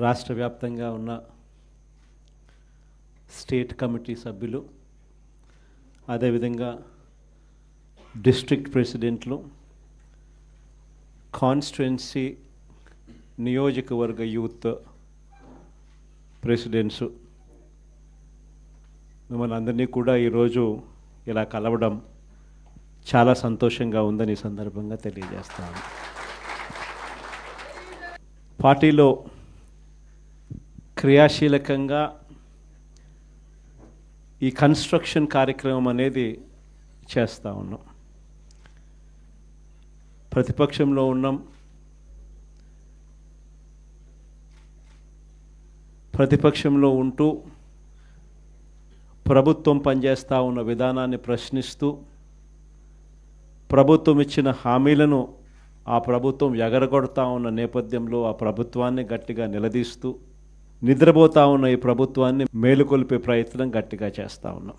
రాష్ట్ర వ్యాప్తంగా ఉన్న స్టేట్ కమిటీ సభ్యులు, అదేవిధంగా డిస్ట్రిక్ట్ ప్రెసిడెంట్లు, కాన్స్టిట్యుయెన్సీ నియోజకవర్గ యూత్ ప్రెసిడెంట్స్, మిమ్మల్ని అందరినీ కూడా ఈరోజు ఇలా కలవడం చాలా సంతోషంగా ఉందని ఈ సందర్భంగా తెలియజేస్తాను. పార్టీలో క్రియాశీలకంగా ఈ కన్స్ట్రక్షన్ కార్యక్రమం అనేది చేస్తూ ఉన్నాం. ప్రతిపక్షంలో ఉన్నాం, ప్రతిపక్షంలో ఉంటూ ప్రభుత్వం పనిచేస్తూ ఉన్న విధానాన్ని ప్రశ్నిస్తూ, ప్రభుత్వం ఇచ్చిన హామీలను ఆ ప్రభుత్వం ఎగరగొడతా ఉన్న నేపథ్యంలో ఆ ప్రభుత్వాన్ని గట్టిగా నిలదీస్తూ, నిద్రపోతూ ఉన్న ఈ ప్రభుత్వాన్ని మేలుకొల్పే ప్రయత్నం గట్టిగా చేస్తూ ఉన్నాం.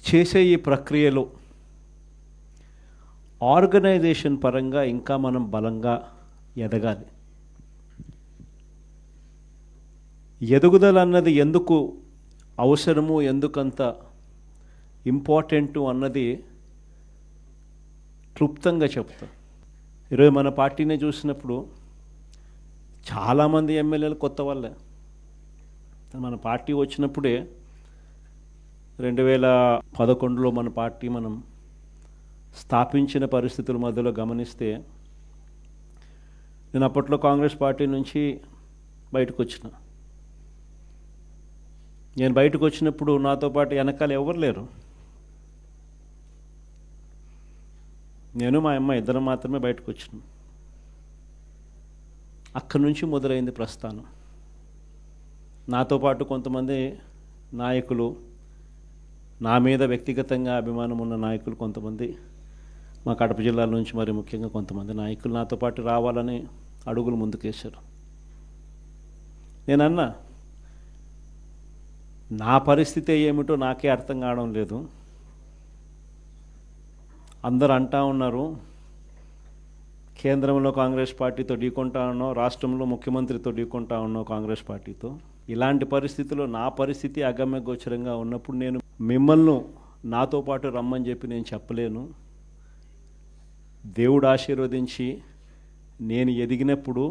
చేసే ఈ ప్రక్రియలో ఆర్గనైజేషన్ పరంగా ఇంకా మనం బలంగా ఎదగాలి. ఎదుగుదల అన్నది ఎందుకు అవసరము, ఎందుకంత ఇంపార్టెంటు అన్నది క్లుప్తంగా చెప్తాం. ఈరోజు మన పార్టీని చూసినప్పుడు చాలామంది ఎమ్మెల్యేలు కొత్త వాళ్ళే. మన పార్టీ వచ్చినప్పుడే 2011లో మన పార్టీ మనం స్థాపించిన పరిస్థితుల మధ్యలో గమనిస్తే, నేను అప్పట్లో కాంగ్రెస్ పార్టీ నుంచి బయటకు వచ్చిన. నేను బయటకు వచ్చినప్పుడు నాతో పాటు వెనకాల ఎవరు లేరు. నేను మా అమ్మ ఇద్దరం మాత్రమే బయటకు వచ్చినాం. అక్కడి నుంచి మొదలైంది ప్రస్థానం. నాతో పాటు కొంతమంది నాయకులు, నా మీద వ్యక్తిగతంగా అభిమానం ఉన్న నాయకులు కొంతమంది, మా కడప జిల్లాల నుంచి మరి ముఖ్యంగా కొంతమంది నాయకులు నాతో పాటు రావాలని అడుగులు ముందుకేశారు. నేనన్నా, నా పరిస్థితి ఏమిటో నాకే అర్థం కావడం లేదు. అందరూ అంటా ఉన్నారు, కేంద్రంలో కాంగ్రెస్ పార్టీతో ఢీకొంటా ఉన్నాం, రాష్ట్రంలో ముఖ్యమంత్రితో ఢీకొంటా ఉన్నాం కాంగ్రెస్ పార్టీతో. ఇలాంటి పరిస్థితుల్లో నా పరిస్థితి అగమ్య గోచరంగా ఉన్నప్పుడు నేను మిమ్మల్ని నాతో పాటు రమ్మని చెప్పి నేను చెప్పలేను. దేవుడు ఆశీర్వదించి నేను ఎదిగినప్పుడు,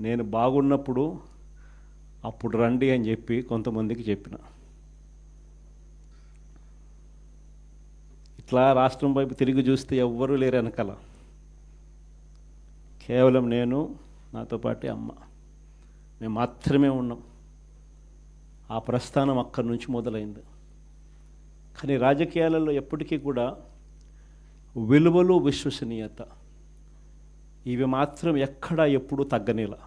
నేను బాగున్నప్పుడు అప్పుడు రండి అని చెప్పి కొంతమందికి చెప్పిన. ఇట్లా రాష్ట్రం వైపు తిరిగి చూస్తే ఎవ్వరూ లేరు వెనకాల. కేవలం నేను, నాతో పాటు అమ్మ, మేము మాత్రమే ఉన్నాం. ఆ ప్రస్థానం అక్కడి నుంచి మొదలైంది. కానీ రాజకీయాలలో ఎప్పటికీ కూడా విలువలు, విశ్వసనీయత ఇవి మాత్రం ఎక్కడా ఎప్పుడూ తగ్గనేలా.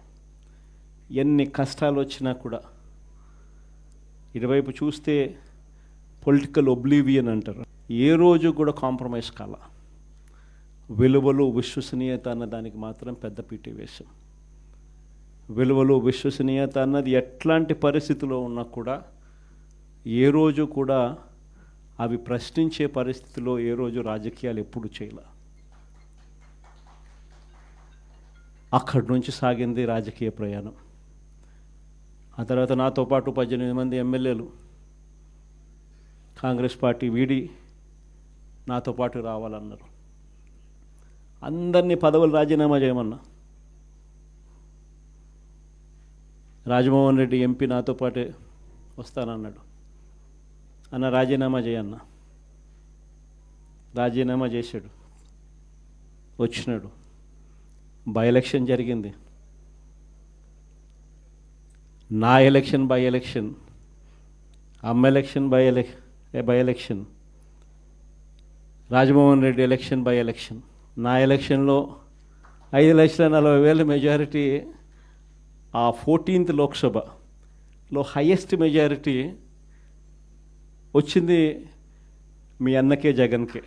ఎన్ని కష్టాలు వచ్చినా కూడా ఇటువైపు చూస్తే పొలిటికల్ ఒబ్లీవియన్ అంటారు, ఏ రోజు కూడా కాంప్రమైజ్ కాల. విలువలు, విశ్వసనీయత అన్న దానికి మాత్రం పెద్ద పీట వేశాం. విలువలు, విశ్వసనీయత అన్నది ఎట్లాంటి పరిస్థితిలో ఉన్నా కూడా ఏ రోజు కూడా అవి ప్రశ్నించే పరిస్థితిలో ఏ రోజు రాజకీయాలు ఎప్పుడు చేయలే. అక్కడి నుంచి సాగింది రాజకీయ ప్రయాణం. ఆ తర్వాత నాతో పాటు 18 మంది ఎమ్మెల్యేలు కాంగ్రెస్ పార్టీ వీడి నాతో పాటు రావాలన్నారు. అందరినీ పదవులు రాజీనామా చేయమన్నా. రాజమోహన్ రెడ్డి ఎంపీ నాతో పాటే వస్తానన్నాడు. అన్న రాజీనామా చేయన్న. రాజీనామా చేశాడు, వచ్చినాడు. బై ఎలక్షన్ జరిగింది. నా ఎలక్షన్ బై ఎలక్షన్, అమ్మ election by election, Rajamohan Reddy election by election. నా ఎలక్షన్లో 5,40,000 మెజారిటీ, ఆ 14th లోక్సభలో హయ్యెస్ట్ మెజారిటీ వచ్చింది మీ అన్నకే, జగన్కే.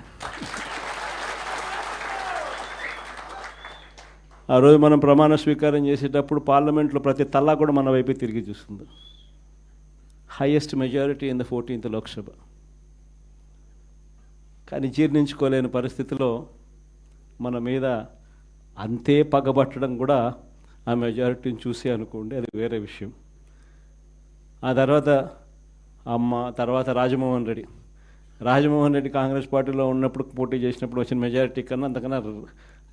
ఆ రోజు మనం ప్రమాణ స్వీకారం చేసేటప్పుడు పార్లమెంట్లో ప్రతి తల్లా కూడా మన వైపే తిరిగి చూస్తుంది. Highest majority in the 14th Lok Sabha. కానీ జీర్ణించుకోలేని పరిస్థితిలో మన మీద అంతే పగబట్టడం కూడా ఆ మెజారిటీని చూసి అనుకోండి, అది వేరే విషయం. ఆ తర్వాత తర్వాత రాజమోహన్ రెడ్డి కాంగ్రెస్ పార్టీలో ఉన్నప్పుడు పోటీ చేసినప్పుడు వచ్చిన మెజారిటీ కన్నా అంతకన్నా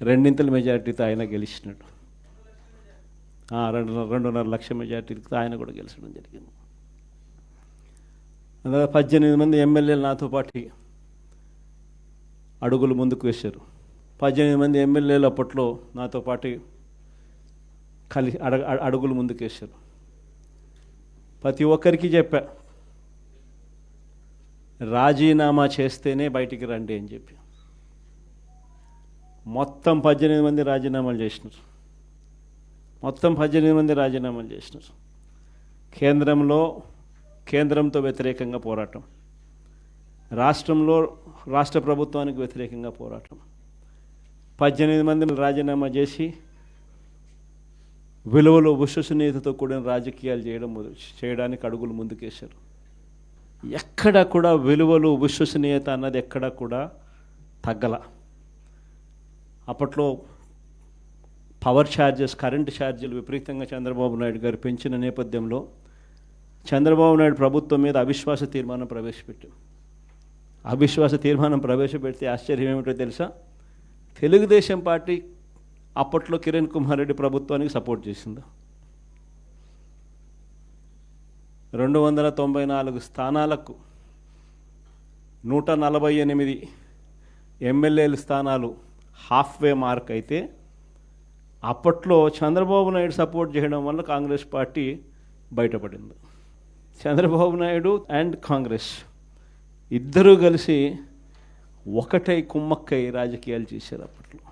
రెండింతల మెజారిటీతో ఆయన గెలిచినాడు. 2.5 లక్షల మెజారిటీతో ఆయన కూడా గెలిచడం జరిగింది. అందులో 18 మంది ఎమ్మెల్యేలు నాతో పాటు అడుగులు ముందుకు వేశారు. 18 మంది ఎమ్మెల్యేలు అప్పట్లో నాతో పాటు అడుగులు ముందుకు వేశారు. ప్రతి ఒక్కరికి చెప్పా, రాజీనామా చేస్తేనే బయటికి రండి అని చెప్పి. మొత్తం 18 మంది రాజీనామాలు చేసినారు. కేంద్రంతో వ్యతిరేకంగా పోరాటం, రాష్ట్ర ప్రభుత్వానికి వ్యతిరేకంగా పోరాటం. 18 మందిని రాజీనామా చేసి విలువలు విశ్వసనీయతతో కూడిన రాజకీయాలు చేయడానికి అడుగులు ముందుకేశారు. ఎక్కడ కూడా విలువలు విశ్వసనీయత అన్నది ఎక్కడ కూడా తగ్గల. అప్పట్లో పవర్ ఛార్జెస్, కరెంటు ఛార్జీలు విపరీతంగా చంద్రబాబు నాయుడు గారు పెంచిన నేపథ్యంలో చంద్రబాబు నాయుడు ప్రభుత్వం మీద అవిశ్వాస తీర్మానం ప్రవేశపెడితే ఆశ్చర్యం ఏమిటో తెలుసా? తెలుగుదేశం పార్టీ అప్పట్లో కిరణ్ కుమార్ రెడ్డి ప్రభుత్వానికి సపోర్ట్ చేసింది. 294 స్థానాలకు 148 ఎమ్మెల్యేల స్థానాలు హాఫ్వే మార్క్ అయితే, అప్పట్లో చంద్రబాబు నాయుడు సపోర్ట్ చేయడం వల్ల కాంగ్రెస్ పార్టీ బయటపడింది. చంద్రబాబు నాయుడు అండ్ కాంగ్రెస్ ఇద్దరూ కలిసి ఒకటై కుమ్మక్కై రాజకీయాలు చేశారు అప్పట్లో.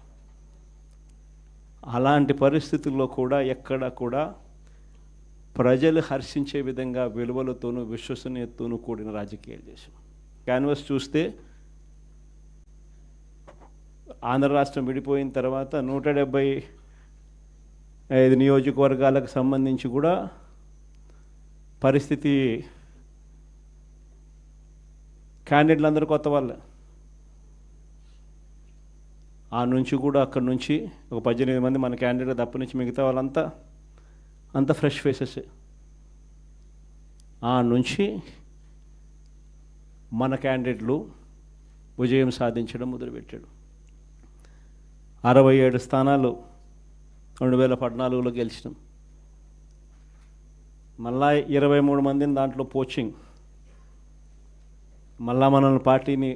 అలాంటి పరిస్థితుల్లో కూడా ఎక్కడ కూడా ప్రజలు హర్షించే విధంగా విలువలతోనూ విశ్వసనీయతతోనూ కూడిన రాజకీయాలు చేశాం. క్యాన్వాస్ చూస్తే ఆంధ్ర రాష్ట్రం విడిపోయిన తర్వాత 175 నియోజకవర్గాలకు సంబంధించి కూడా పరిస్థితి, క్యాండిడేట్లు అందరూ కొత్త వాళ్ళే. అక్కడి నుంచి ఒక 18 మంది మన క్యాండిడేట్ తప్ప నుంచి మిగతా వాళ్ళంతా ఫ్రెష్ ఫేసెస్. నుంచి మన క్యాండిడేట్లు విజయం సాధించడం మొదలుపెట్టాడు. 67 స్థానాలు 2014లో గెలిచినాం. మళ్ళా 23 మందిని దాంట్లో పోచింగ్, మళ్ళా మనల్ని పార్టీని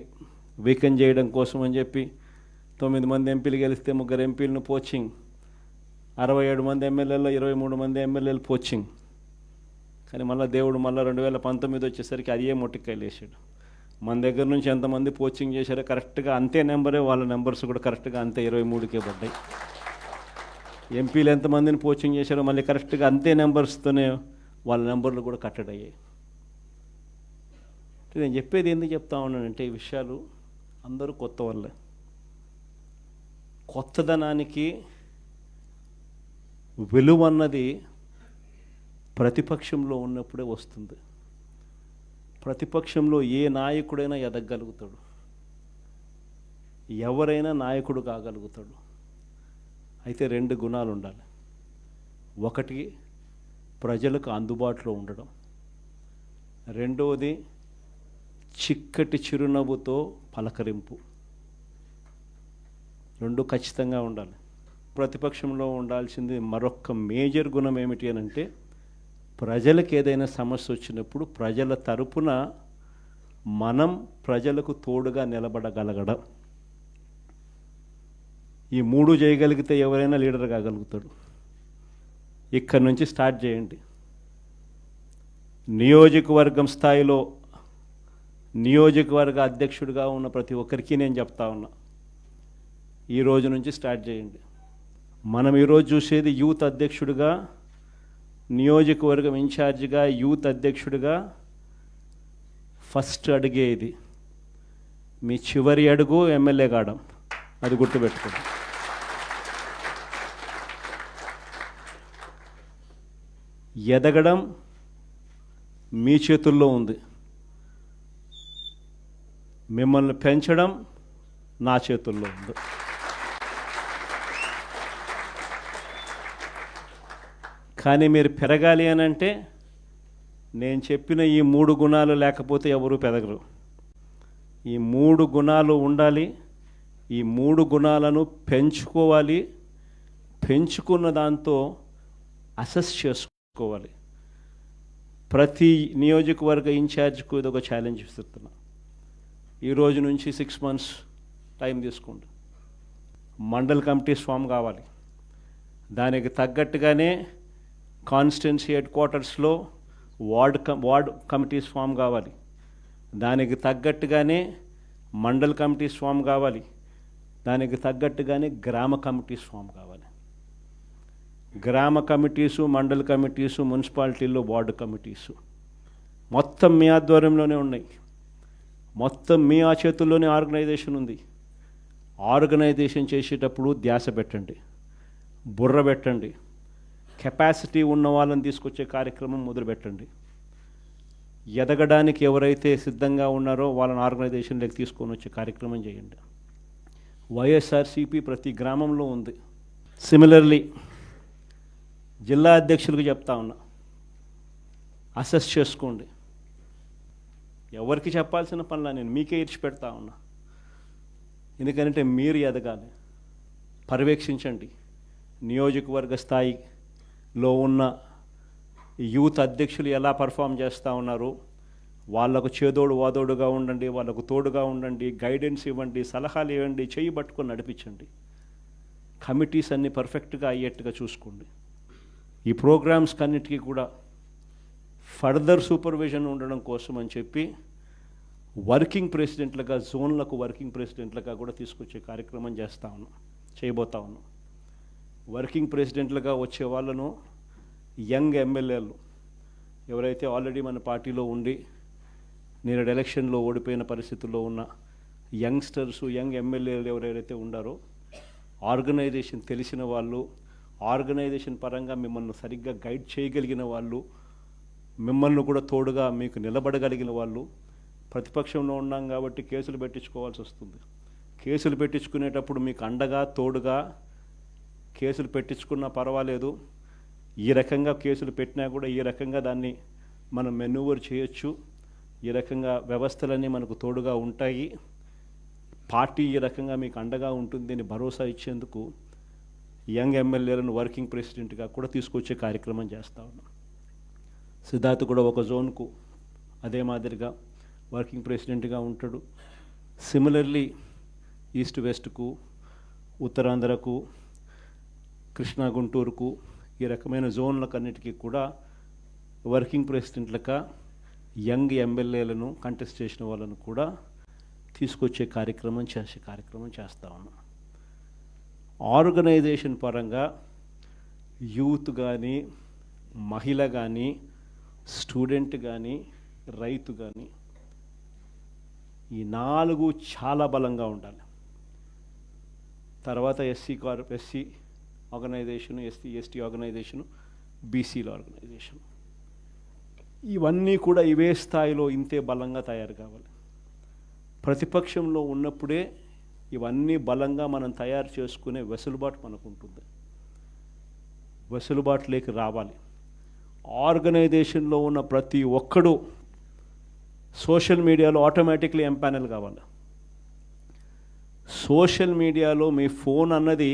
వీకెన్ చేయడం కోసం అని చెప్పి 9 మంది ఎంపీలు గెలిస్తే 3 ఎంపీలను పోచింగ్, 67 మంది ఎమ్మెల్యేలో 23 మంది ఎమ్మెల్యేలు పోచింగ్. కానీ దేవుడు 2019 వచ్చేసరికి అది మొట్టికాయలు వేసాడు. మన దగ్గర నుంచి ఎంతమంది పోచింగ్ చేశారో కరెక్ట్గా అంతే నెంబరే, వాళ్ళ నెంబర్స్ కూడా కరెక్ట్గా అంతే 23కే పడ్డాయి. ఎంపీలు ఎంతమందిని పోచింగ్ చేశారో మళ్ళీ కరెక్ట్గా అంతే నెంబర్స్తోనే వాళ్ళ నెంబర్లు కూడా కట్టడయ్యాయి. నేను చెప్పేది ఎందుకు చెప్తా ఉన్నానంటే, ఈ విషయాలు అందరూ కొత్త వాళ్ళే. కొత్తదనానికి విలువ అన్నది ప్రతిపక్షంలో ఉన్నప్పుడే వస్తుంది. ప్రతిపక్షంలో ఏ నాయకుడైనా ఎదగలుగుతాడు, ఎవరైనా నాయకుడు కాగలుగుతాడు. అయితే 2 గుణాలు ఉండాలి. ఒకటి ప్రజలకు అందుబాటులో ఉండడం, రెండవది చిక్కటి చిరునవ్వుతో పలకరింపు. 2 ఖచ్చితంగా ఉండాలి. ప్రతిపక్షంలో ఉండాల్సింది మరొక మేజర్ గుణం ఏమిటి అని అంటే, ప్రజలకు ఏదైనా సమస్య వచ్చినప్పుడు ప్రజల తరపున మనం ప్రజలకు తోడుగా నిలబడగలగడం. ఈ 3 చేయగలిగితే ఎవరైనా లీడర్ కాగలుగుతాడు. ఇక్కడి నుంచి స్టార్ట్ చేయండి. నియోజకవర్గం స్థాయిలో నియోజకవర్గ అధ్యక్షుడిగా ఉన్న ప్రతి ఒక్కరికి నేను చెప్తా ఉన్నా, ఈ రోజు నుంచి స్టార్ట్ చేయండి. మనం ఈరోజు చూసేది యూత్ అధ్యక్షుడిగా, నియోజకవర్గం ఇన్ఛార్జిగా, యూత్ అధ్యక్షుడిగా ఫస్ట్ అడిగే ఇది. మీ చివరి అడుగు ఎమ్మెల్యే కావడం, అది గుర్తుపెట్టుకోండి. ఎదగడం మీ చేతుల్లో ఉంది, మిమ్మల్ని పెంచడం నా చేతుల్లో ఉంది. కానీ మీరు పెరగాలి అని అంటే నేను చెప్పిన ఈ 3 గుణాలు లేకపోతే ఎవరు పెరగరు. ఈ 3 గుణాలు ఉండాలి. ఈ 3 గుణాలను పెంచుకోవాలి. పెంచుకున్న దాంతో అసెస్ చేసుకోవాలి. ప్రతి నియోజకవర్గ ఇన్ఛార్జ్కు ఇది ఒక ఛాలెంజ్ ఇస్తున్నా. ఈ రోజు నుంచి 6 months టైం తీసుకోండి. మండల్ కమిటీస్ ఫామ్ కావాలి. దానికి తగ్గట్టుగానే కాన్స్టిట్యున్సీ హెడ్ క్వార్టర్స్లో వార్డ్ కమిటీస్ ఫామ్ కావాలి. దానికి తగ్గట్టుగానే మండల్ కమిటీస్ ఫామ్ కావాలి. దానికి తగ్గట్టుగానే గ్రామ కమిటీస్ ఫామ్ కావాలి. గ్రామ కమిటీసు, మండల్ కమిటీసు, మున్సిపాలిటీల్లో వార్డు కమిటీసు మొత్తం మీ ఆధ్వర్యంలోనే ఉన్నాయి. మొత్తం మీ ఆ చేతుల్లోనే ఆర్గనైజేషన్ ఉంది. ఆర్గనైజేషన్ చేసేటప్పుడు ధ్యాస పెట్టండి, బుర్ర పెట్టండి. కెపాసిటీ ఉన్న వాళ్ళని తీసుకొచ్చే కార్యక్రమం మొదలు పెట్టండి. ఎదగడానికి ఎవరైతే సిద్ధంగా ఉన్నారో వాళ్ళని ఆర్గనైజేషన్లోకి తీసుకొని వచ్చే కార్యక్రమం చేయండి. వైఎస్ఆర్సీపీ ప్రతి గ్రామంలో ఉంది. సిమిలర్లీ జిల్లా అధ్యక్షులకు చెప్తా ఉన్నా, అసెస్ చేసుకోండి. ఎవరికి చెప్పాల్సిన పనులా నేను మీకే ఇచ్చి పెడతా ఉన్నా. ఎందుకంటే మీరు ఎదగాలి. పర్యవేక్షించండి. నియోజకవర్గ స్థాయిలో ఉన్న యూత్ అధ్యక్షులు ఎలా పర్ఫామ్ చేస్తూ ఉన్నారు, వాళ్ళకు చేదోడు వాదోడుగా ఉండండి, వాళ్ళకు తోడుగా ఉండండి, గైడెన్స్ ఇవ్వండి, సలహాలు ఇవ్వండి, చేయి పట్టుకొని నడిపించండి. కమిటీస్ అన్నీ పర్ఫెక్ట్గా అయ్యేట్టుగా చూసుకోండి. ఈ ప్రోగ్రామ్స్ కన్నిటికీ కూడా ఫర్దర్ సూపర్విజన్ ఉండడం కోసం అని చెప్పి వర్కింగ్ ప్రెసిడెంట్లుగా, జోన్లకు వర్కింగ్ ప్రెసిడెంట్లుగా కూడా తీసుకొచ్చే కార్యక్రమం చేయబోతా ఉన్నాం. వర్కింగ్ ప్రెసిడెంట్లుగా వచ్చే వాళ్ళను యంగ్ ఎమ్మెల్యేలు ఎవరైతే ఆల్రెడీ మన పార్టీలో ఉండి నేడు ఎలక్షన్లో ఓడిపోయిన పరిస్థితుల్లో ఉన్న యంగ్స్టర్సు, యంగ్ ఎమ్మెల్యేలు ఎవరైతే ఉండారో, ఆర్గనైజేషన్ తెలిసిన వాళ్ళు, ఆర్గనైజేషన్ పరంగా మిమ్మల్ని సరిగ్గా గైడ్ చేయగలిగిన వాళ్ళు, మిమ్మల్ని కూడా తోడుగా మీకు నిలబడగలిగిన వాళ్ళు. ప్రతిపక్షంలో ఉన్నాం కాబట్టి కేసులు పెట్టించుకోవాల్సి వస్తుంది. కేసులు పెట్టించుకునేటప్పుడు మీకు అండగా తోడుగా కేసులు పెట్టించుకున్నా పర్వాలేదు. ఈ రకంగా కేసులు పెట్టినా కూడా ఈ రకంగా దాన్ని మనం మెనూవర్ చేయొచ్చు. ఈ రకంగా వ్యవస్థలన్నీ మనకు తోడుగా ఉంటాయి. పార్టీ ఈ రకంగా మీకు అండగా ఉంటుంది అని భరోసా ఇచ్చేందుకు యంగ్ ఎమ్మెల్యేలను వర్కింగ్ ప్రెసిడెంట్గా కూడా తీసుకొచ్చే కార్యక్రమం చేస్తూ ఉన్నాం. సిద్ధార్థ్ కూడా ఒక జోన్కు అదే మాదిరిగా వర్కింగ్ ప్రెసిడెంట్గా ఉంటాడు. సిమిలర్లీ ఈస్ట్ వెస్ట్కు, ఉత్తరాంధ్రకు, కృష్ణా గుంటూరుకు ఈ రకమైన జోన్లకన్నిటికీ కూడా వర్కింగ్ ప్రెసిడెంట్లుగా యంగ్ ఎమ్మెల్యేలను కంటెస్ట్ చేసిన వాళ్ళను కూడా తీసుకొచ్చే కార్యక్రమం చేస్తూ ఉన్నాం. ఆర్గనైజేషన్ పరంగా యూత్ కానీ, మహిళ కానీ, స్టూడెంట్ కానీ, రైతు కానీ ఈ 4 చాలా బలంగా ఉండాలి. తర్వాత ఎస్సీ ఆర్గనైజేషను, ఎస్టీ ఆర్గనైజేషను, బీసీల ఆర్గనైజేషన్, ఇవన్నీ కూడా ఇవే స్థాయిలో ఇంతే బలంగా తయారు కావాలి. ప్రతిపక్షంలో ఉన్నప్పుడే ఇవన్నీ బలంగా మనం తయారు చేసుకునే వెసులుబాటు మనకు ఉంటుంది. వెసులుబాటులోకి రావాలి. ఆర్గనైజేషన్లో ఉన్న ప్రతి ఒక్కడు సోషల్ మీడియాలో ఆటోమేటిక్లీ ఎంపానల్ కావాలి. సోషల్ మీడియాలో మీ ఫోన్ అన్నది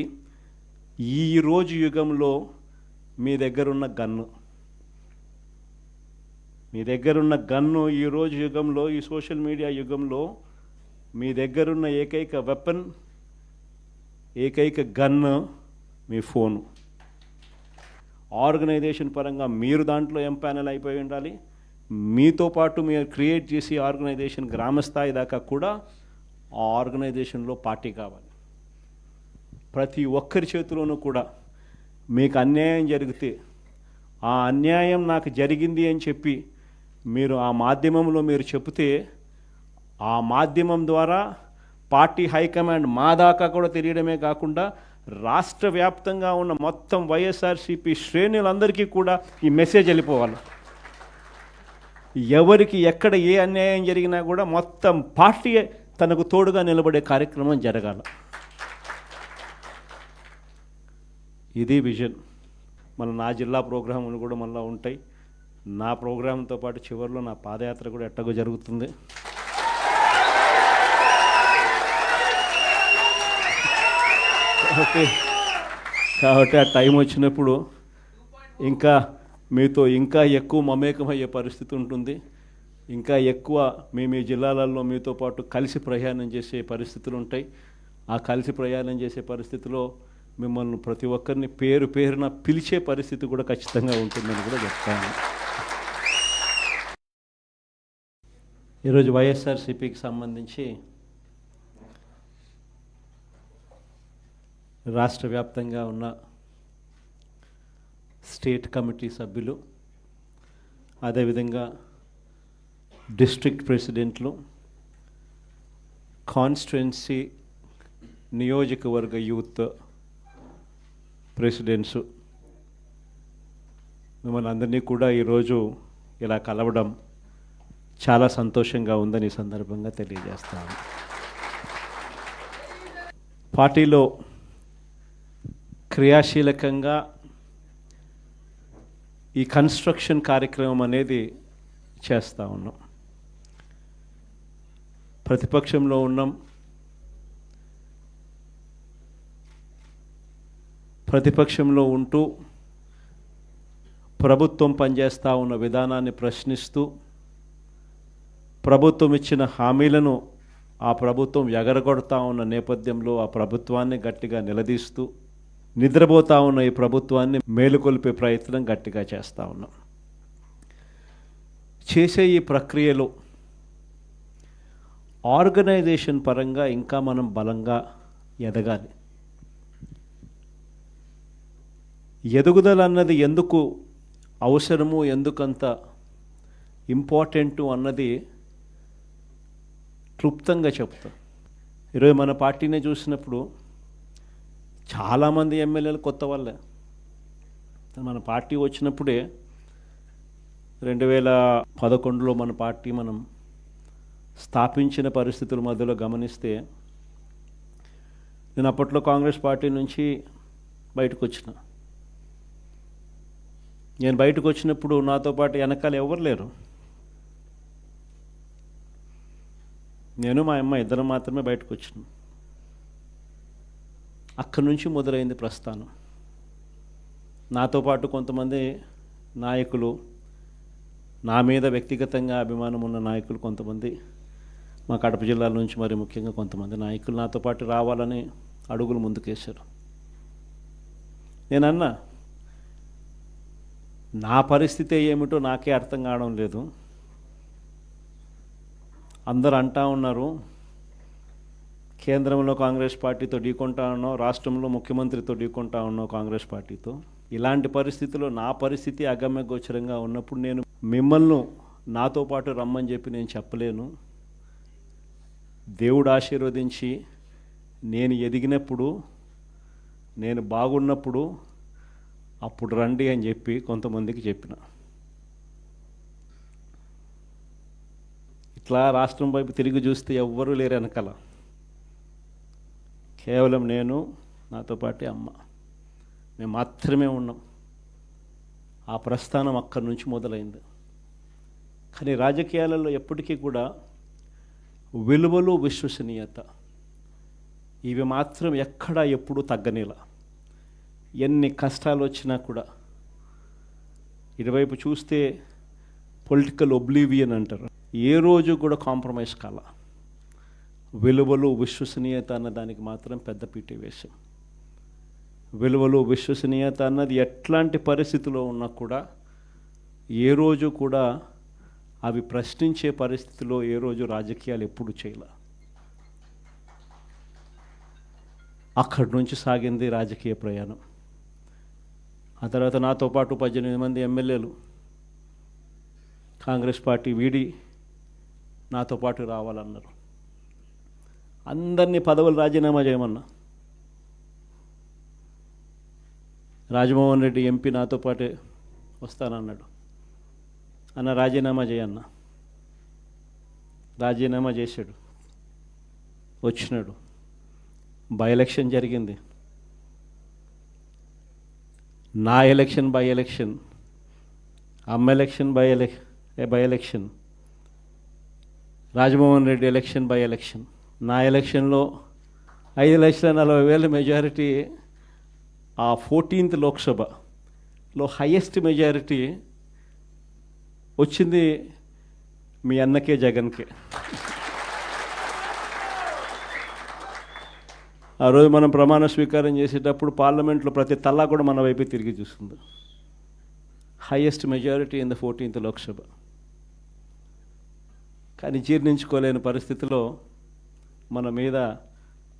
ఈరోజు యుగంలో మీ దగ్గరున్న గన్ను. ఈరోజు యుగంలో, ఈ సోషల్ మీడియా యుగంలో మీ దగ్గరున్న ఏకైక వెపన్, ఏకైక గన్ను మీ ఫోను. ఆర్గనైజేషన్ పరంగా మీరు దాంట్లో ఎంపానల్ అయిపోయి ఉండాలి. మీతో పాటు మీరు క్రియేట్ చేసి ఆర్గనైజేషన్ గ్రామస్థాయి దాకా కూడా ఆ ఆర్గనైజేషన్లో పార్టీ కావాలి. ప్రతి ఒక్కరి చేతిలోనూ కూడా మీకు అన్యాయం జరిగితే ఆ అన్యాయం నాకు జరిగింది అని చెప్పి మీరు ఆ మాధ్యమంలో మీరు చెబితే ఆ మాధ్యమం ద్వారా పార్టీ హైకమాండ్ మా దాకా కూడా తెలియడమే కాకుండా రాష్ట్ర వ్యాప్తంగా ఉన్న మొత్తం వైఎస్ఆర్సీపీ శ్రేణులందరికీ కూడా ఈ మెసేజ్ వెళ్ళిపోవాలి. ఎవరికి ఎక్కడ ఏ అన్యాయం జరిగినా కూడా మొత్తం పార్టీ తనకు తోడుగా నిలబడే కార్యక్రమం జరగాల. ఇది విజన్. నా జిల్లా ప్రోగ్రాములు కూడా మళ్ళీ ఉంటాయి. నా ప్రోగ్రాంతో పాటు చివరిలో నా పాదయాత్ర కూడా ఎట్టగో జరుగుతుంది. కాబట్టి ఆ టైం వచ్చినప్పుడు ఇంకా మీతో ఇంకా ఎక్కువ మమేకమయ్యే పరిస్థితి ఉంటుంది. ఇంకా ఎక్కువ మీ జిల్లాలలో మీతో పాటు కలిసి ప్రయాణం చేసే పరిస్థితులు ఉంటాయి. ఆ కలిసి ప్రయాణం చేసే పరిస్థితిలో మిమ్మల్ని ప్రతి ఒక్కరిని పేరు పేరున పిలిచే పరిస్థితి కూడా ఖచ్చితంగా ఉంటుందని కూడా చెప్తాను. ఈరోజు వైఎస్ఆర్సీపీకి సంబంధించి రాష్ట్ర వ్యాప్తంగా ఉన్న స్టేట్ కమిటీ సభ్యులు, అదేవిధంగా డిస్ట్రిక్ట్ ప్రెసిడెంట్లు, కాన్స్టిట్యుయెన్సీ నియోజకవర్గ యూత్ ప్రెసిడెంట్స్, మిమ్మల్ని అందరినీ కూడా ఈరోజు ఇలా కలవడం చాలా సంతోషంగా ఉందని ఈ సందర్భంగా తెలియజేస్తాను. పార్టీలో క్రియాశీలకంగా ఈ కన్స్ట్రక్షన్ కార్యక్రమం అనేది చేస్తూ ఉన్నాం. ప్రతిపక్షంలో ఉన్నాం. ప్రతిపక్షంలో ఉంటూ ప్రభుత్వం పనిచేస్తూ ఉన్న విధానాన్ని ప్రశ్నిస్తూ, ప్రభుత్వం ఇచ్చిన హామీలను ఆ ప్రభుత్వం ఎగరగొడతా ఉన్న నేపథ్యంలో ఆ ప్రభుత్వాన్ని గట్టిగా నిలదీస్తూ, నిద్రపోతూ ఉన్న ఈ ప్రభుత్వాన్ని మేలుకొల్పే ప్రయత్నం గట్టిగా చేస్తూ ఉన్నాం. చేసే ఈ ప్రక్రియలో ఆర్గనైజేషన్ పరంగా ఇంకా మనం బలంగా ఎదగాలి. ఎదుగుదల అన్నది ఎందుకు అవసరము, ఎందుకంత ఇంపార్టెంటు అన్నది క్లుప్తంగా చెప్తాం. ఈరోజు మన పార్టీని చూసినప్పుడు చాలామంది ఎమ్మెల్యేలు కొత్త వాళ్ళే. మన పార్టీ వచ్చినప్పుడే 2011లో మన పార్టీ మనం స్థాపించిన పరిస్థితుల మధ్యలో గమనిస్తే, నేను అప్పట్లో కాంగ్రెస్ పార్టీ నుంచి బయటకు వచ్చిన. నేను బయటకు వచ్చినప్పుడు నాతో పాటు వెనకాల ఎవరు లేరు. నేను మా అమ్మ ఇద్దరం మాత్రమే బయటకు వచ్చినాం. అక్కడి నుంచి మొదలైంది ప్రస్థానం. నాతో పాటు కొంతమంది నాయకులు, నా మీద వ్యక్తిగతంగా అభిమానం ఉన్న నాయకులు కొంతమంది, మా కడప జిల్లాల నుంచి మరి ముఖ్యంగా కొంతమంది నాయకులు నాతో పాటు రావాలని అడుగులు ముందుకేశారు. నేనన్నా, నా పరిస్థితి ఏమిటో నాకే అర్థం కావడం లేదు. అందరూ అంటా ఉన్నారు కేంద్రంలో కాంగ్రెస్ పార్టీతో ఢీకొంటా ఉన్నావు, రాష్ట్రంలో ముఖ్యమంత్రితో ఢీకొంటా ఉన్నావు కాంగ్రెస్ పార్టీతో. ఇలాంటి పరిస్థితుల్లో నా పరిస్థితి అగమ్య గోచరంగా ఉన్నప్పుడు నేను మిమ్మల్ని నాతో పాటు రమ్మని చెప్పి నేను చెప్పలేను. దేవుడు ఆశీర్వదించి నేను ఎదిగినప్పుడు, నేను బాగున్నప్పుడు అప్పుడు రండి అని చెప్పి కొంతమందికి చెప్పిన. ఇట్లా రాష్ట్రం వైపు తిరిగి చూస్తే ఎవ్వరూ లేరు వెనకాల. కేవలం నేను, నాతో పాటు అమ్మ, మేము మాత్రమే ఉన్నాం. ఆ ప్రస్థానం అక్కడి నుంచి మొదలైంది. కానీ రాజకీయాలలో ఎప్పటికీ కూడా విలువలు, విశ్వసనీయత ఇవి మాత్రం ఎక్కడా ఎప్పుడూ తగ్గనేలా. ఎన్ని కష్టాలు వచ్చినా కూడా ఇటువైపు చూస్తే పొలిటికల్ ఒబ్లివియన్ అంటారు, ఏ రోజు కూడా కాంప్రమైజ్ కాల. విలువలు, విశ్వసనీయత అన్న దానికి మాత్రం పెద్ద పీట వేశాం. విలువలు, విశ్వసనీయత అన్నది ఎట్లాంటి పరిస్థితిలో ఉన్నా కూడా ఏ రోజు కూడా అవి ప్రశ్నించే పరిస్థితిలో ఏ రోజు రాజకీయాలు ఎప్పుడు చేయాల. అక్కడి నుంచి సాగింది రాజకీయ ప్రయాణం. ఆ తర్వాత నాతో పాటు 18 మంది ఎమ్మెల్యేలు కాంగ్రెస్ పార్టీ వీడి నాతో పాటు రావాలన్నారు. అందరినీ పదవులు రాజీనామా చేయమన్నా. రాజమోహన్ రెడ్డి ఎంపీ నాతో పాటే వస్తానన్నాడు. అన్న రాజీనామా చేయన్నా. రాజీనామా చేశాడు, వచ్చినాడు. బై ఎలక్షన్ జరిగింది. నా ఎలక్షన్ బై ఎలక్షన్, అమ్మ election by election, Rajamohan Reddy election by election. నా ఎలక్షన్లో 5,40,000 మెజారిటీ, ఆ 14th లోక్సభలో హయ్యెస్ట్ మెజారిటీ వచ్చింది మీ అన్నకే, జగన్కే. ఆ రోజు మనం ప్రమాణ స్వీకారం చేసేటప్పుడు పార్లమెంట్లో ప్రతి తల్లా కూడా మన వైపే తిరిగి చూస్తుంది. Highest majority in the 14th Lok Sabha. కానీ జీర్ణించుకోలేని పరిస్థితిలో మన మీద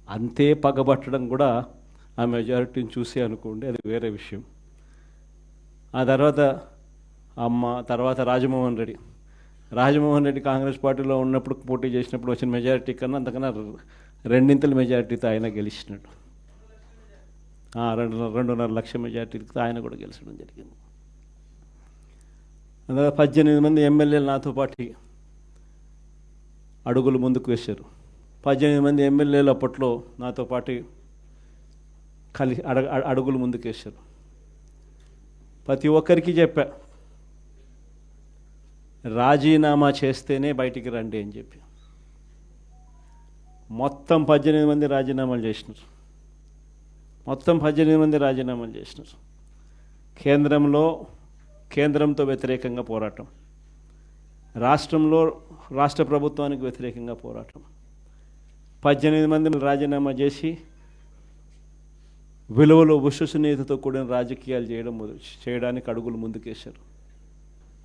అంతే పగబట్టడం కూడా ఆ మెజారిటీని చూసి అనుకోండి, అది వేరే విషయం. ఆ తర్వాత అమ్మ, తర్వాత రాజమోహన్ రెడ్డి కాంగ్రెస్ పార్టీలో ఉన్నప్పుడు పోటీ చేసినప్పుడు వచ్చిన మెజారిటీ కన్నా అంతకన్నా 2 మెజారిటీతో ఆయన గెలిచినాడు. 2.5 లక్షల మెజారిటీతో ఆయన కూడా గెలిచడం జరిగింది. అందులో 18 మంది ఎమ్మెల్యేలు నాతో పాటు అడుగులు ముందుకు వేశారు. 18 మంది ఎమ్మెల్యేలు అప్పట్లో నాతో పాటు అడుగులు ముందుకు వేశారు. ప్రతి ఒక్కరికి చెప్పా, రాజీనామా చేస్తేనే బయటికి రండి అని చెప్పి. మొత్తం 18 మంది రాజీనామాలు చేసినారు. కేంద్రంతో వ్యతిరేకంగా పోరాటం, రాష్ట్ర ప్రభుత్వానికి వ్యతిరేకంగా పోరాటం. 18 మంది రాజీనామా చేసి విలువలు, విశ్వసనీయతతో కూడిన రాజకీయాలు చేయడానికి అడుగులు ముందుకేశారు.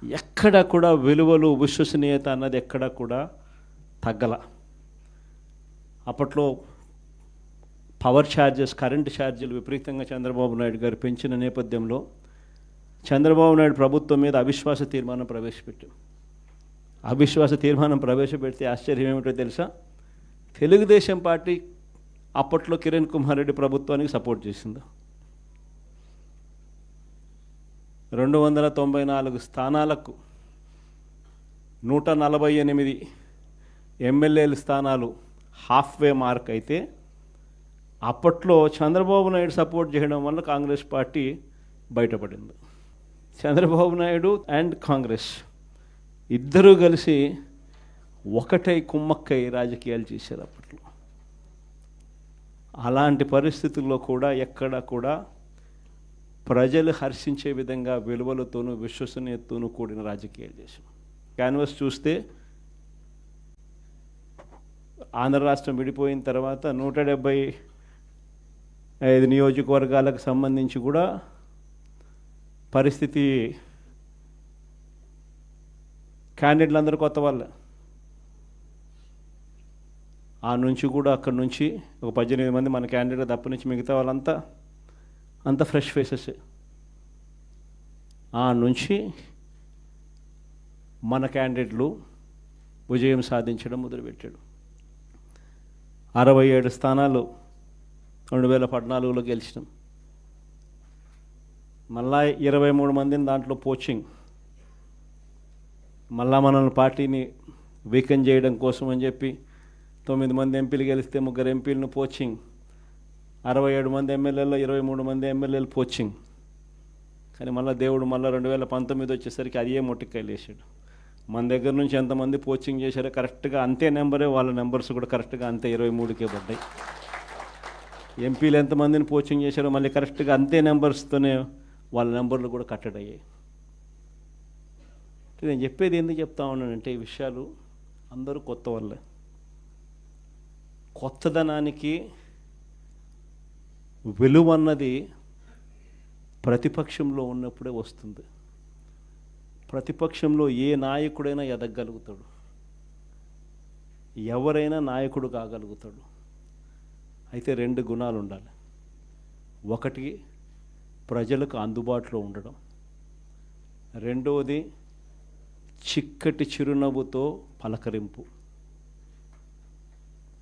ఎక్కడ కూడా విలువలు, విశ్వసనీయత అన్నది ఎక్కడ కూడా తగ్గల. అప్పట్లో పవర్ ఛార్జెస్, కరెంటు ఛార్జీలు విపరీతంగా చంద్రబాబు నాయుడు గారు పెంచిన నేపథ్యంలో చంద్రబాబు నాయుడు ప్రభుత్వం మీద అవిశ్వాస తీర్మానం ప్రవేశపెడితే ఆశ్చర్యం ఏమిటో తెలుసా? తెలుగుదేశం పార్టీ అప్పట్లో కిరణ్ కుమార్ రెడ్డి ప్రభుత్వానికి సపోర్ట్ చేసింది. 294 స్థానాలకు 148 ఎమ్మెల్యేల స్థానాలు హాఫ్వే మార్క్ అయితే, అప్పట్లో చంద్రబాబు నాయుడు సపోర్ట్ చేయడం వల్ల కాంగ్రెస్ పార్టీ బయటపడింది. చంద్రబాబు నాయుడు అండ్ కాంగ్రెస్ ఇద్దరూ కలిసి ఒకటై కుమ్మక్కై రాజకీయాలు చేశారు అప్పట్లో. అలాంటి పరిస్థితుల్లో కూడా ఎక్కడ కూడా ప్రజలు హర్షించే విధంగా విలువలతోనూ విశ్వసనీయతతోనూ కూడిన రాజకీయాలు చేశాం. క్యాన్వస్ చూస్తే ఆంధ్ర రాష్ట్రం విడిపోయిన తర్వాత 175 నియోజకవర్గాలకు సంబంధించి కూడా పరిస్థితి, క్యాండిడేట్లు అందరూ కొత్త వాళ్ళే. అక్కడి నుంచి ఒక 18 మంది మన క్యాండిడేట్ తప్ప నుంచి మిగతా వాళ్ళంతా ఫ్రెష్ ఫేసెస్. నుంచి మన క్యాండిడేట్లు విజయం సాధించడం మొదలుపెట్టాడు. 67 స్థానాలు 2014లో గెలిచినాం. మళ్ళా 23 మందిని దాంట్లో పోచింగ్, మళ్ళా మనల్ని పార్టీని వీకెన్ చేయడం కోసం అని చెప్పి 9 మంది ఎంపీలు గెలిస్తే 3 ఎంపీలను పోచింగ్, 67 మంది ఎమ్మెల్యేలో 23 మంది ఎమ్మెల్యేలు పోచింగ్. కానీ దేవుడు 2019 వచ్చేసరికి అదే మొట్టికాయలు వేసాడు. మన దగ్గర నుంచి ఎంతమంది పోచింగ్ చేశారో కరెక్ట్గా అంతే నెంబరే, వాళ్ళ నెంబర్స్ కూడా కరెక్ట్గా అంతే 23కే పడ్డాయి. ఎంపీలు ఎంతమందిని పోచింగ్ చేశారో మళ్ళీ కరెక్ట్గా అంతే నెంబర్స్తోనే వాళ్ళ నెంబర్లు కూడా కట్టడయ్యాయి. నేను చెప్పేది ఎందుకు చెప్తా ఉన్నానంటే, ఈ విషయాలు అందరూ కొత్త వాళ్ళే. కొత్తదనానికి విలువ అన్నది ప్రతిపక్షంలో ఉన్నప్పుడే వస్తుంది. ప్రతిపక్షంలో ఏ నాయకుడైనా ఎదగలుగుతాడు, ఎవరైనా నాయకుడు కాగలుగుతాడు. అయితే 2 గుణాలు ఉండాలి. ఒకటి ప్రజలకు అందుబాటులో ఉండడం, రెండవది చిక్కటి చిరునవ్వుతో పలకరింపు.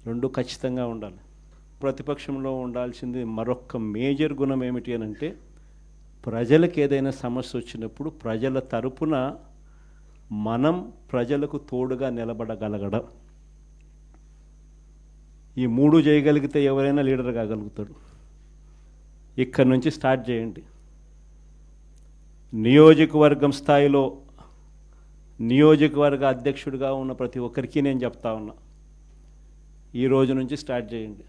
2 ఖచ్చితంగా ఉండాలి. ప్రతిపక్షంలో ఉండాల్సింది మరొక మేజర్ గుణం ఏమిటి అని అంటే, ప్రజలకు ఏదైనా సమస్య వచ్చినప్పుడు ప్రజల తరపున మనం ప్రజలకు తోడుగా నిలబడగలగడం. ఈ 3 చేయగలిగితే ఎవరైనా లీడర్ కాగలుగుతాడు. ఇక్కడి నుంచి స్టార్ట్ చేయండి. నియోజకవర్గం స్థాయిలో నియోజకవర్గ అధ్యక్షుడిగా ఉన్న ప్రతి ఒక్కరికి నేను చెప్తా ఉన్నా, ఈ రోజు నుంచి స్టార్ట్ చేయండి.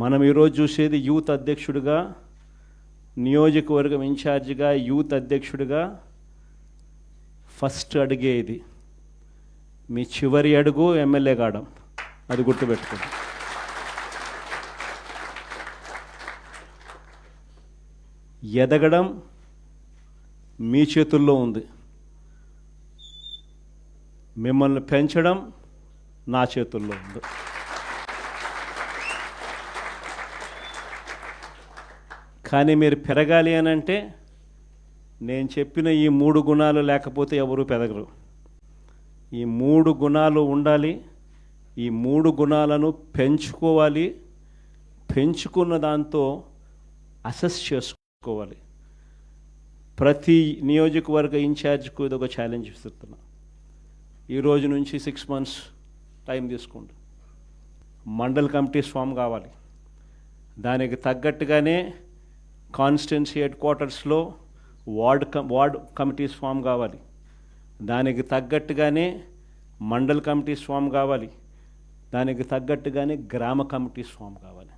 మనం ఈరోజు చూసేది యూత్ అధ్యక్షుడిగా, నియోజకవర్గం ఇన్ఛార్జిగా, యూత్ అధ్యక్షుడిగా ఫస్ట్ అడిగే ఇది. మీ చివరి అడుగు ఎమ్మెల్యే కావడం, అది గుర్తుపెట్టుకోండి. ఎదగడం మీ చేతుల్లో ఉంది, మిమ్మల్ని పెంచడం నా చేతుల్లో ఉంది. కానీ మీరు పెరగాలి అని అంటే నేను చెప్పిన ఈ 3 గుణాలు లేకపోతే ఎవరు పెరగరు. ఈ 3 గుణాలు ఉండాలి. ఈ 3 గుణాలను పెంచుకోవాలి. పెంచుకున్న దాంతో అసెస్ చేసుకోవాలి. ప్రతి నియోజకవర్గ ఇన్ఛార్జ్కు ఇది ఒక ఛాలెంజ్ ఇస్తున్నా. ఈ రోజు నుంచి 6 months టైం తీసుకోండి. మండల్ కమిటీస్ ఫామ్ కావాలి. దానికి తగ్గట్టుగానే కాన్స్టిట్యున్సీ హెడ్ క్వార్టర్స్లో వార్డ్ కమిటీస్ ఫామ్ కావాలి. దానికి తగ్గట్టుగానే మండల్ కమిటీస్ ఫామ్ కావాలి. దానికి తగ్గట్టుగానే గ్రామ కమిటీస్ ఫామ్ కావాలి.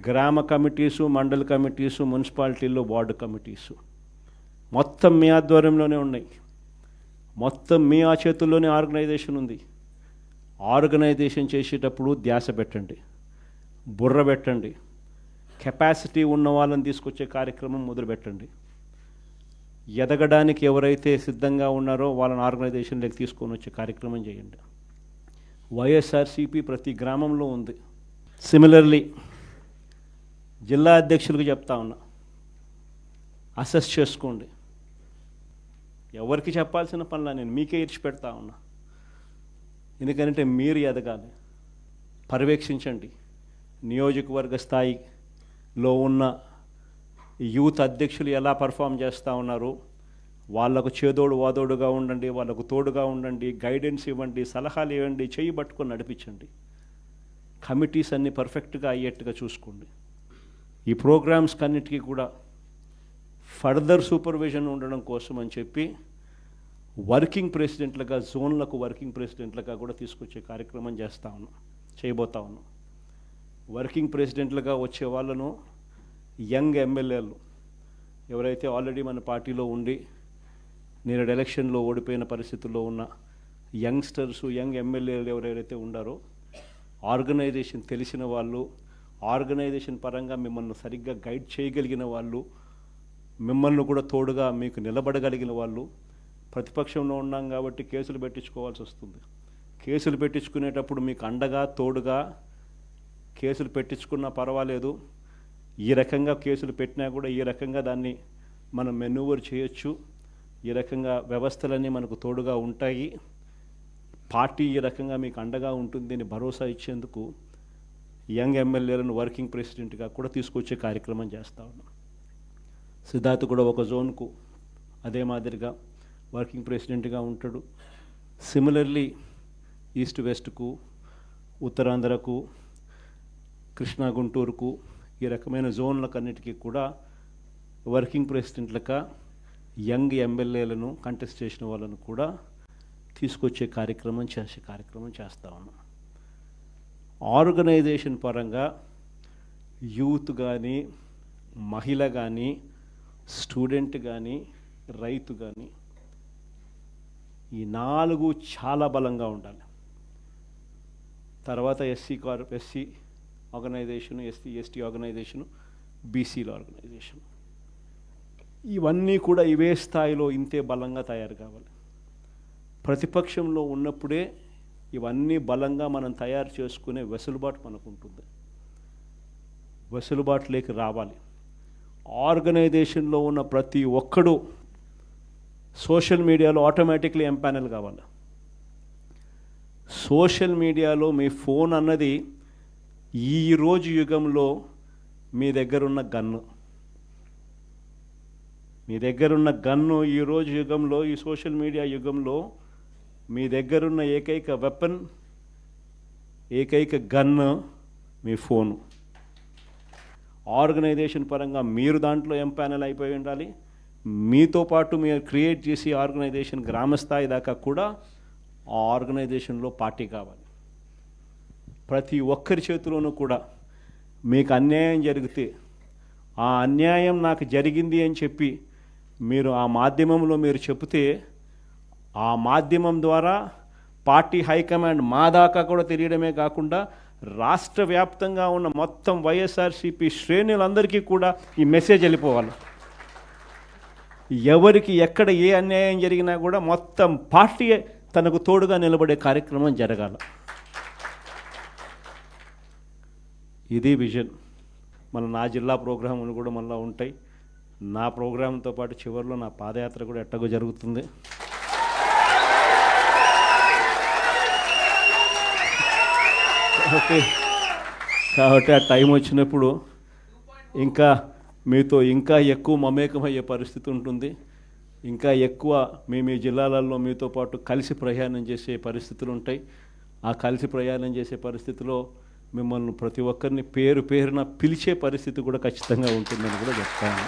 గ్రామ కమిటీసు, మండల్ కమిటీసు, మున్సిపాలిటీల్లో వార్డు కమిటీసు మొత్తం మీ ఆధ్వర్యంలోనే ఉన్నాయి. మొత్తం మీ ఆ చేతుల్లోనే ఆర్గనైజేషన్ ఉంది. ఆర్గనైజేషన్ చేసేటప్పుడు ధ్యాస పెట్టండి, బుర్ర పెట్టండి. కెపాసిటీ ఉన్న వాళ్ళని తీసుకొచ్చే కార్యక్రమం మొదలుపెట్టండి. ఎదగడానికి ఎవరైతే సిద్ధంగా ఉన్నారో వాళ్ళని ఆర్గనైజేషన్లోకి తీసుకొని వచ్చే కార్యక్రమం చేయండి. వైఎస్ఆర్సీపీ ప్రతి గ్రామంలో ఉంది. సిమిలర్లీ జిల్లా అధ్యక్షులకు చెప్తా ఉన్నా, అసెస్ చేసుకోండి. ఎవరికి చెప్పాల్సిన పనులా నేను మీకే ఇచ్చి పెడతా ఉన్నా. ఎందుకంటే మీరు ఎదగాలి. పర్యవేక్షించండి. నియోజకవర్గ స్థాయిలో ఉన్న యూత్ అధ్యక్షులు ఎలా పర్ఫామ్ చేస్తూ ఉన్నారు, వాళ్లకు చేదోడు వాదోడుగా ఉండండి, వాళ్ళకు తోడుగా ఉండండి, గైడెన్స్ ఇవ్వండి, సలహాలు ఇవ్వండి, చేయి పట్టుకొని నడిపించండి. కమిటీస్ అన్నీ పర్ఫెక్ట్గా అయ్యేట్టుగా చూసుకోండి. ఈ ప్రోగ్రామ్స్ కన్నిటికీ కూడా ఫర్దర్ సూపర్విజన్ ఉండడం కోసం అని చెప్పి వర్కింగ్ ప్రెసిడెంట్లుగా, జోన్లకు వర్కింగ్ ప్రెసిడెంట్లుగా కూడా తీసుకొచ్చే కార్యక్రమం చేయబోతా ఉన్నాం. వర్కింగ్ ప్రెసిడెంట్లుగా వచ్చే వాళ్ళను యంగ్ ఎమ్మెల్యేలు ఎవరైతే ఆల్రెడీ మన పార్టీలో ఉండి నేడు ఎలక్షన్లో ఓడిపోయిన పరిస్థితుల్లో ఉన్న యంగ్స్టర్సు, యంగ్ ఎమ్మెల్యేలు ఎవరైతే ఉండారో, ఆర్గనైజేషన్ తెలిసిన వాళ్ళు, ఆర్గనైజేషన్ పరంగా మిమ్మల్ని సరిగ్గా గైడ్ చేయగలిగిన వాళ్ళు, మిమ్మల్ని కూడా తోడుగా మీకు నిలబడగలిగిన వాళ్ళు. ప్రతిపక్షంలో ఉన్నాం కాబట్టి కేసులు పెట్టించుకోవాల్సి వస్తుంది. కేసులు పెట్టించుకునేటప్పుడు మీకు అండగా, తోడుగా కేసులు పెట్టించుకున్నా పర్వాలేదు. ఈ రకంగా కేసులు పెట్టినా కూడా ఈ రకంగా దాన్ని మనం మెనూవర్ చేయొచ్చు. ఈ రకంగా వ్యవస్థలన్నీ మనకు తోడుగా ఉంటాయి. పార్టీ ఈ రకంగా మీకు అండగా ఉంటుంది అని భరోసా ఇచ్చేందుకు యంగ్ ఎమ్మెల్యేలను వర్కింగ్ ప్రెసిడెంట్గా కూడా తీసుకొచ్చే కార్యక్రమం చేస్తూ ఉన్నాం. సిద్ధార్థ్ కూడా ఒక జోన్కు అదే మాదిరిగా వర్కింగ్ ప్రెసిడెంట్గా ఉంటాడు. సిమిలర్లీ ఈస్ట్ వెస్ట్కు, ఉత్తరాంధ్రకు, కృష్ణా గుంటూరుకు ఈ రకమైన జోన్లకన్నిటికీ కూడా వర్కింగ్ ప్రెసిడెంట్లుగా యంగ్ ఎమ్మెల్యేలను కంటెస్ట్ చేసిన వాళ్ళను కూడా తీసుకొచ్చే కార్యక్రమం చేస్తూ ఉన్నాం. ఆర్గనైజేషన్ పరంగా యూత్ కానీ, మహిళ కానీ, స్టూడెంట్ కానీ, రైతు కానీ ఈ 4 చాలా బలంగా ఉండాలి. తర్వాత ఎస్సీ ఆర్గనైజేషను, ఎస్టీ ఆర్గనైజేషను, బీసీల ఆర్గనైజేషన్, ఇవన్నీ కూడా ఇవే స్థాయిలో ఇంతే బలంగా తయారు కావాలి. ప్రతిపక్షంలో ఉన్నప్పుడే ఇవన్నీ బలంగా మనం తయారు చేసుకునే వెసులుబాటు మనకు ఉంటుంది. వెసులుబాటులోకి రావాలి. ఆర్గనైజేషన్లో ఉన్న ప్రతి ఒక్కడు సోషల్ మీడియాలో ఆటోమేటిక్లీ ఎంపానల్ కావాలి. సోషల్ మీడియాలో మీ ఫోన్ అన్నది ఈరోజు యుగంలో మీ దగ్గరున్న గన్ను. ఈరోజు యుగంలో, ఈ సోషల్ మీడియా యుగంలో మీ దగ్గరున్న ఏకైక వెపన్, ఏకైక గన్ను మీ ఫోను. ఆర్గనైజేషన్ పరంగా మీరు దాంట్లో ఎంపానల్ అయిపోయి ఉండాలి. మీతో పాటు మీరు క్రియేట్ చేసి ఆర్గనైజేషన్ గ్రామస్థాయి దాకా కూడా ఆ ఆర్గనైజేషన్లో పార్టీ కావాలి. ప్రతి ఒక్కరి చేతిలోనూ కూడా మీకు అన్యాయం జరిగితే ఆ అన్యాయం నాకు జరిగింది అని చెప్పి మీరు ఆ మాధ్యమంలో మీరు చెబితే ఆ మాధ్యమం ద్వారా పార్టీ హైకమాండ్ మా దాకా కూడా తెలియడమే కాకుండా రాష్ట్ర వ్యాప్తంగా ఉన్న మొత్తం వైఎస్ఆర్సీపీ శ్రేణులందరికీ కూడా ఈ మెసేజ్ వెళ్ళిపోవాలి. ఎవరికి ఎక్కడ ఏ అన్యాయం జరిగినా కూడా మొత్తం పార్టీ తనకు తోడుగా నిలబడే కార్యక్రమం జరగాల. ఇది విజన్. నా జిల్లా ప్రోగ్రాములు కూడా మళ్ళీ ఉంటాయి. నా ప్రోగ్రాంతో పాటు చివరిలో నా పాదయాత్ర కూడా ఎట్టగో జరుగుతుంది. కాబట్టి ఆ టైం వచ్చినప్పుడు ఇంకా మీతో ఇంకా ఎక్కువ మమేకమయ్యే పరిస్థితి ఉంటుంది. ఇంకా ఎక్కువ మీ జిల్లాలలో మీతో పాటు కలిసి ప్రయాణం చేసే పరిస్థితులు ఉంటాయి. ఆ కలిసి ప్రయాణం చేసే పరిస్థితిలో మిమ్మల్ని ప్రతి ఒక్కరిని పేరు పేరున పిలిచే పరిస్థితి కూడా ఖచ్చితంగా ఉంటుందని కూడా చెప్తాను.